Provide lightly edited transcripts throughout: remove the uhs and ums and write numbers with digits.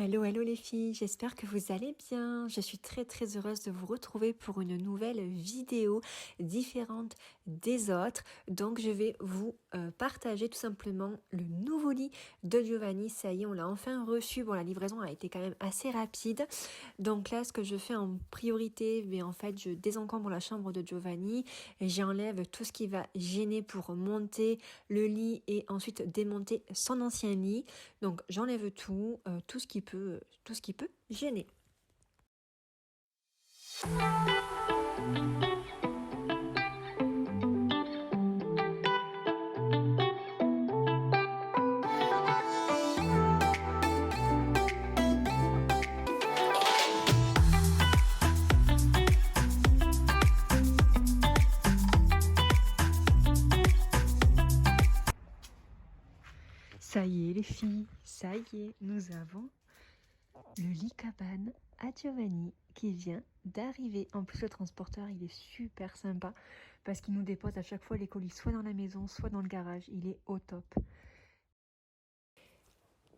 Hello, hello les filles, j'espère que vous allez bien. Je suis très heureuse de vous retrouver pour une nouvelle vidéo différente des autres. Donc je vais vous partager tout simplement le nouveau lit de Giovanni. Ça y est, on l'a enfin reçu. Bon, la livraison a été quand même assez rapide. Donc là, ce que je fais en priorité, en fait, je désencombre la chambre de Giovanni et j'enlève tout ce qui va gêner pour monter le lit et ensuite démonter son ancien lit. Donc j'enlève tout, tout ce qui peut gêner. Ça y est les filles, ça y est, nous avons le lit cabane à Giovanni qui vient d'arriver. En plus le transporteur il est super sympa parce qu'il nous dépose à chaque fois les colis soit dans la maison soit dans le garage, il est au top.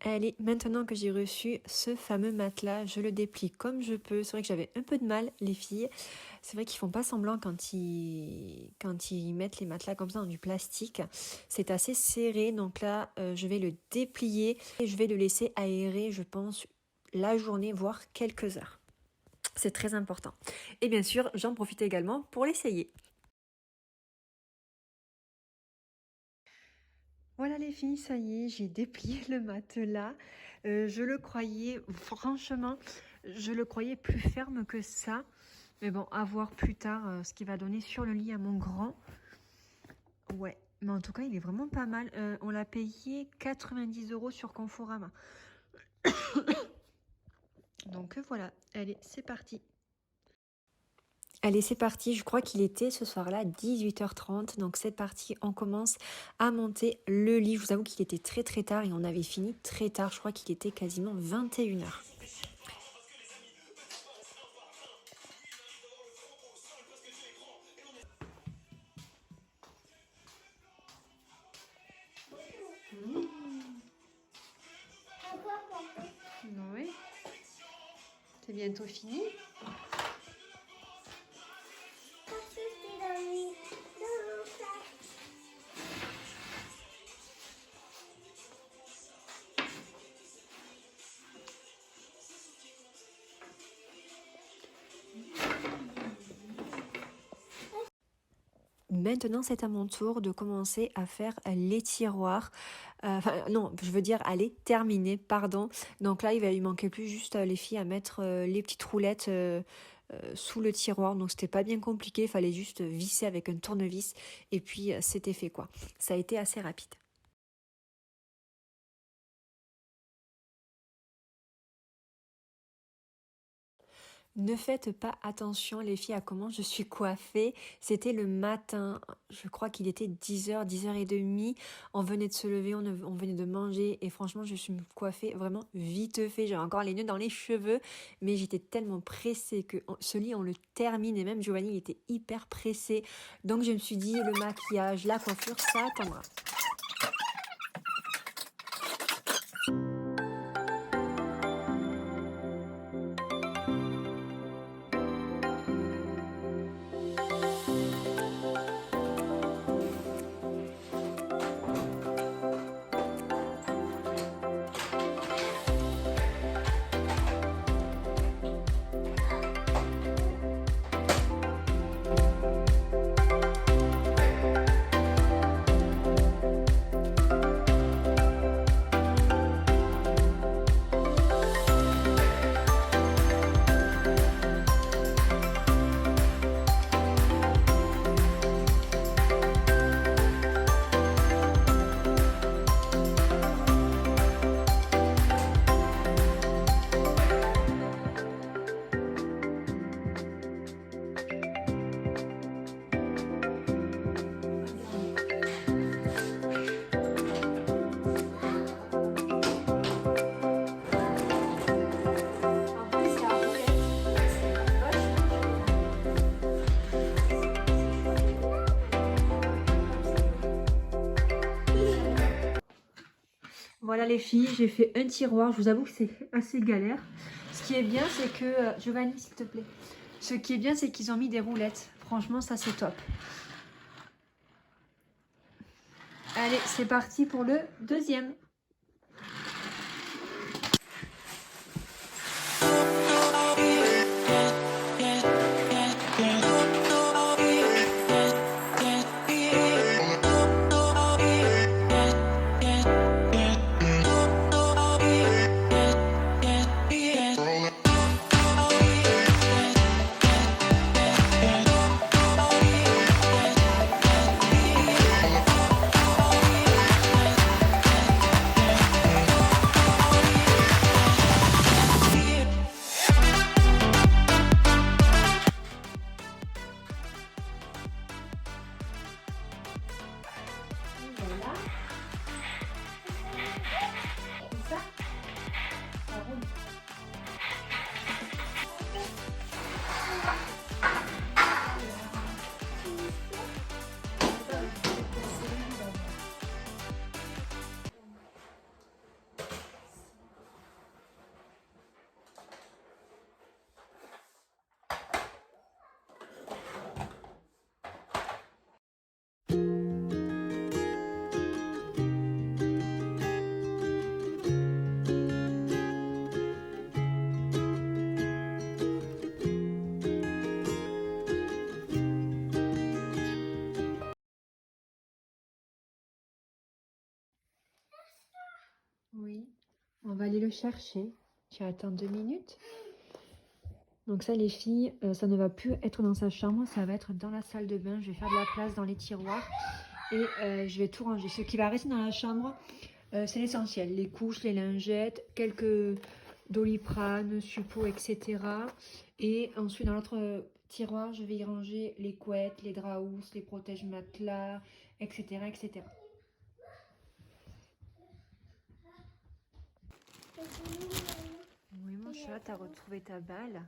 Allez, maintenant que j'ai reçu ce fameux matelas, je le déplie comme je peux. C'est vrai que j'avais un peu de mal, les filles. C'est vrai qu'ils font pas semblant quand ils mettent les matelas comme ça dans du plastique. C'est assez serré, donc là, je vais le déplier et je vais le laisser aérer, je pense, la journée, voire quelques heures. C'est très important. Et bien sûr, j'en profite également pour l'essayer. Voilà les filles, ça y est, j'ai déplié le matelas. Je le croyais, franchement, je le croyais plus ferme que ça. Mais bon, à voir plus tard ce qu'il va donner sur le lit à mon grand. Ouais, mais en tout cas, il est vraiment pas mal. On l'a payé 90 € sur Conforama. Donc voilà, allez, c'est parti. Allez, c'est parti. Je crois qu'il était ce soir-là 18h30. Donc c'est parti, on commence à monter le lit. Je vous avoue qu'il était très tard et on avait fini très tard. Je crois qu'il était quasiment 21h. Oui, c'est bientôt fini. Maintenant, c'est à mon tour de commencer à faire les tiroirs. Enfin, non, je veux dire aller terminer, pardon. Donc là, il va lui manquer plus juste les filles à mettre les petites roulettes sous le tiroir. Donc c'était pas bien compliqué, il fallait juste visser avec un tournevis et puis c'était fait quoi. Ça a été assez rapide. Ne faites pas attention les filles à comment je suis coiffée. C'était le matin, je crois qu'il était 10h, 10h30. On venait de se lever, on venait de manger et franchement je suis coiffée vraiment vite fait. J'avais encore les nœuds dans les cheveux mais j'étais tellement pressée que ce lit on le termine et même Giovanni il était hyper pressé. Donc je me suis dit le maquillage, la coiffure ça attendra. Voilà les filles, j'ai fait un tiroir. Je vous avoue que c'est assez galère. Ce qui est bien, c'est que... Giovanni, s'il te plaît. Ce qui est bien, c'est qu'ils ont mis des roulettes. Franchement, ça c'est top. Allez, c'est parti pour le deuxième. Oui, on va aller le chercher. Tu attends 2 minutes. Donc ça les filles, ça ne va plus être dans sa chambre, ça va être dans la salle de bain. Je vais faire de la place dans les tiroirs et je vais tout ranger. Ce qui va rester dans la chambre, c'est l'essentiel. Les couches, les lingettes, quelques Doliprane, suppos, etc. Et ensuite dans l'autre tiroir, je vais y ranger les couettes, les draps housses, les protèges matelas, etc. etc. Oui mon chat, t'as retrouvé ta balle.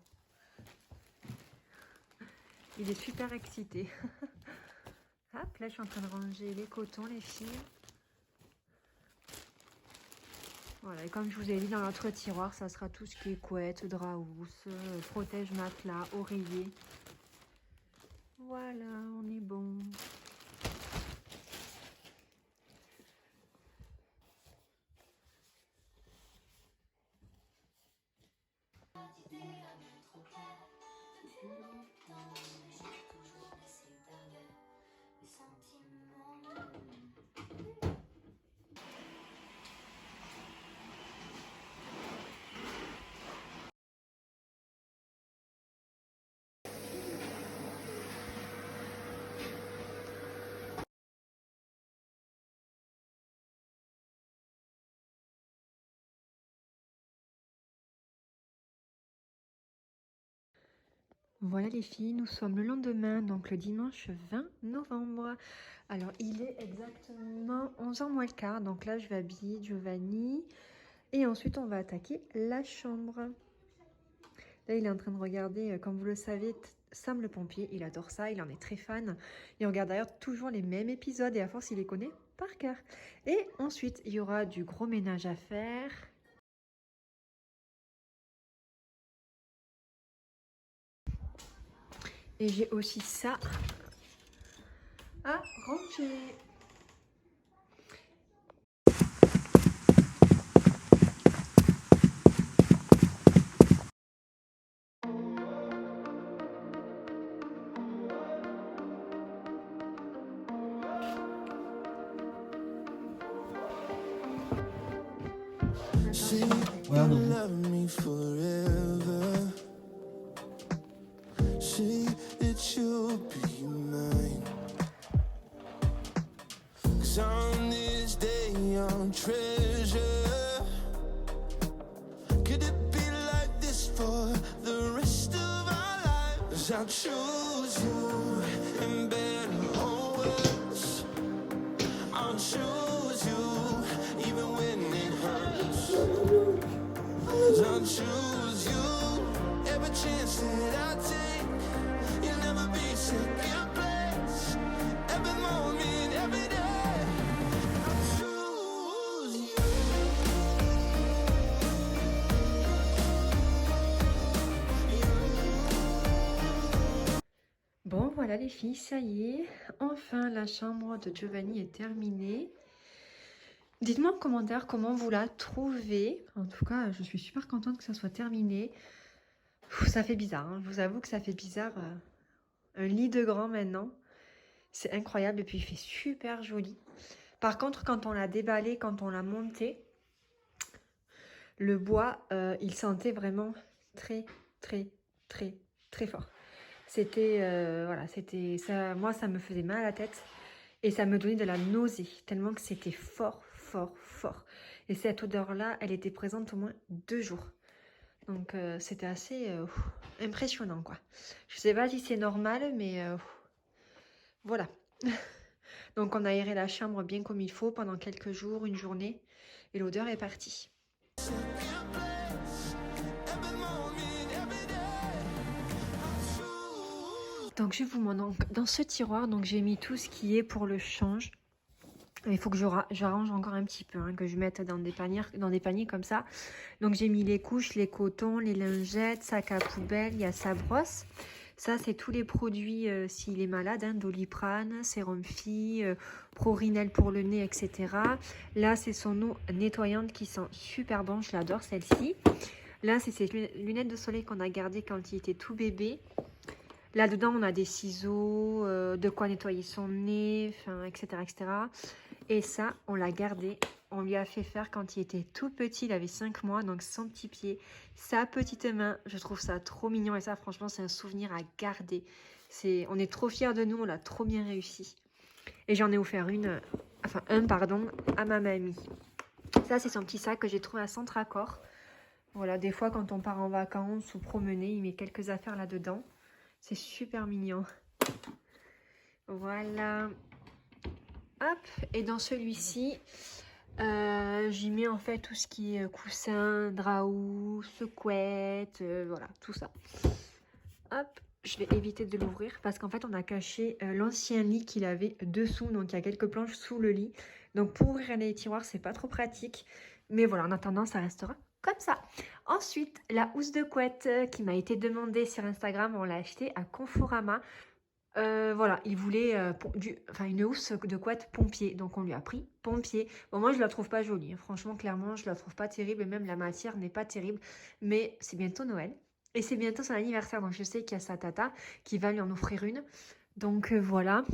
Il est super excité. Hop, là je suis en train de ranger les cotons les filles. Voilà, et comme je vous ai dit dans l'autre tiroir, ça sera tout ce qui est couette, drap housse, protège matelas, oreiller. Voilà, on est bon. Voilà les filles, nous sommes le lendemain, donc le dimanche 20 novembre. Alors il est exactement 11h moins le quart, donc là je vais habiller Giovanni. Et ensuite on va attaquer la chambre. Là il est en train de regarder, comme vous le savez, Sam le pompier, il adore ça, il en est très fan. Il regarde d'ailleurs toujours les mêmes épisodes et à force il les connaît par cœur. Et ensuite il y aura du gros ménage à faire. Et j'ai aussi ça à ranger. Say you love me forever. Say that you'll be mine. 'Cause on this day I'll treasure. Could it be like this for the rest of our lives? I'll choose you in better or worse. I'll choose you even when it hurts. I'll choose you every chance that I take. You'll never be second place. Every moment, every day. I'll choose you. voilà les filles, ça y est, enfin la chambre de Giovanni est terminée. Dites-moi en commentaire comment vous la trouvez. En tout cas, je suis super contente que ça soit terminé. Ça fait bizarre, hein. Je vous avoue que ça fait bizarre. Un lit de grand maintenant. C'est incroyable et puis il fait super joli. Par contre, quand on l'a déballé, quand on l'a monté, le bois, il sentait vraiment très, très, très, très fort. C'était, voilà, c'était ça. Moi, ça me faisait mal à la tête et ça me donnait de la nausée tellement que c'était fort, fort, fort. Et cette odeur-là, elle était présente au moins 2 jours. Donc, c'était assez impressionnant, quoi. Je sais pas si c'est normal, mais voilà. Donc, on a aéré la chambre bien comme il faut pendant quelques jours, une journée, et l'odeur est partie. Donc je vous montre dans ce tiroir, donc j'ai mis tout ce qui est pour le change. Il faut que j'arrange encore un petit peu, hein, que je mette dans des paniers comme ça. Donc j'ai mis les couches, les cotons, les lingettes, sac à poubelle, il y a sa brosse. Ça c'est tous les produits s'il est malade, hein, Doliprane, sérum Phi, Prorinel pour le nez, etc. Là c'est son eau nettoyante qui sent super bon, je l'adore celle-ci. Là c'est ces lunettes de soleil qu'on a gardées quand il était tout bébé. Là-dedans, on a des ciseaux, de quoi nettoyer son nez, etc., etc. Et ça, on l'a gardé. On lui a fait faire quand il était tout petit. Il avait 5 mois, donc son petit pied, sa petite main. Je trouve ça trop mignon. Et ça, franchement, c'est un souvenir à garder. On est trop fiers de nous. On l'a trop bien réussi. Et j'en ai offert un, à ma mamie. Ça, c'est son petit sac que j'ai trouvé à Centracor. Voilà, des fois, quand on part en vacances ou promener, il met quelques affaires là-dedans. C'est super mignon. Voilà. Hop. Et dans celui-ci, j'y mets en fait tout ce qui est coussin, draou, secouette, voilà, tout ça. Hop. Je vais éviter de l'ouvrir parce qu'en fait, on a caché l'ancien lit qu'il avait dessous. Donc, il y a quelques planches sous le lit. Donc, pour ouvrir les tiroirs, c'est pas trop pratique. Mais voilà, en attendant, ça restera comme ça. Ensuite, la housse de couette qui m'a été demandée sur Instagram, on l'a achetée à Conforama. Voilà, il voulait une housse de couette pompier, donc on lui a pris pompier. Bon, moi je la trouve pas jolie, hein. Franchement, clairement, je la trouve pas terrible et même la matière n'est pas terrible. Mais c'est bientôt Noël et c'est bientôt son anniversaire, donc je sais qu'il y a sa tata qui va lui en offrir une. Donc voilà.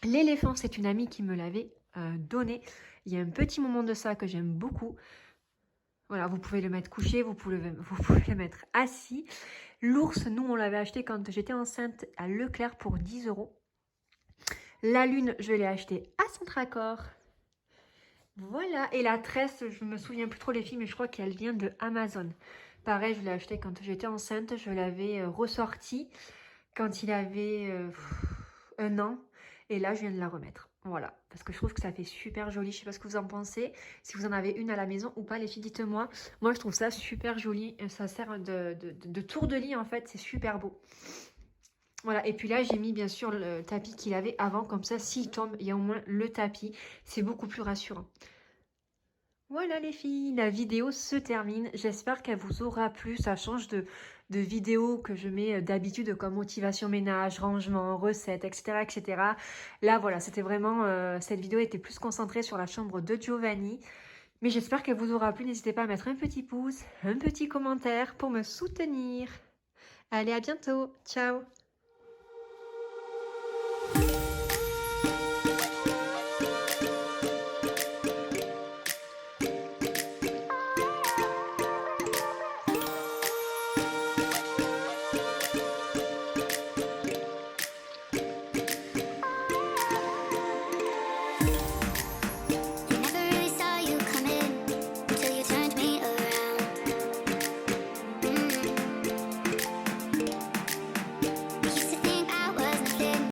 L'éléphant, c'est une amie qui me l'avait donné. Il y a un petit moment de ça que j'aime beaucoup. Voilà, vous pouvez le mettre couché, vous pouvez le mettre assis. L'ours, nous, on l'avait acheté quand j'étais enceinte à Leclerc pour 10 €. La lune, je l'ai acheté à Centracor. Voilà, et la tresse, je me souviens plus trop les filles, mais je crois qu'elle vient de Amazon. Pareil, je l'ai acheté quand j'étais enceinte, je l'avais ressorti quand il avait 1 an. Et là, je viens de la remettre. Voilà, parce que je trouve que ça fait super joli. Je sais pas ce que vous en pensez. Si vous en avez une à la maison ou pas, les filles, dites-moi. Moi, je trouve ça super joli. Ça sert de tour de lit, en fait. C'est super beau. Voilà, et puis là, j'ai mis bien sûr le tapis qu'il avait avant. Comme ça, s'il tombe, il y a au moins le tapis. C'est beaucoup plus rassurant. Voilà les filles, la vidéo se termine. J'espère qu'elle vous aura plu. Ça change de vidéos que je mets d'habitude comme motivation ménage, rangement, recettes, etc. etc. Là, voilà, c'était vraiment... cette vidéo était plus concentrée sur la chambre de Giovanni. Mais j'espère qu'elle vous aura plu. N'hésitez pas à mettre un petit pouce, un petit commentaire pour me soutenir. Allez, à bientôt. Ciao.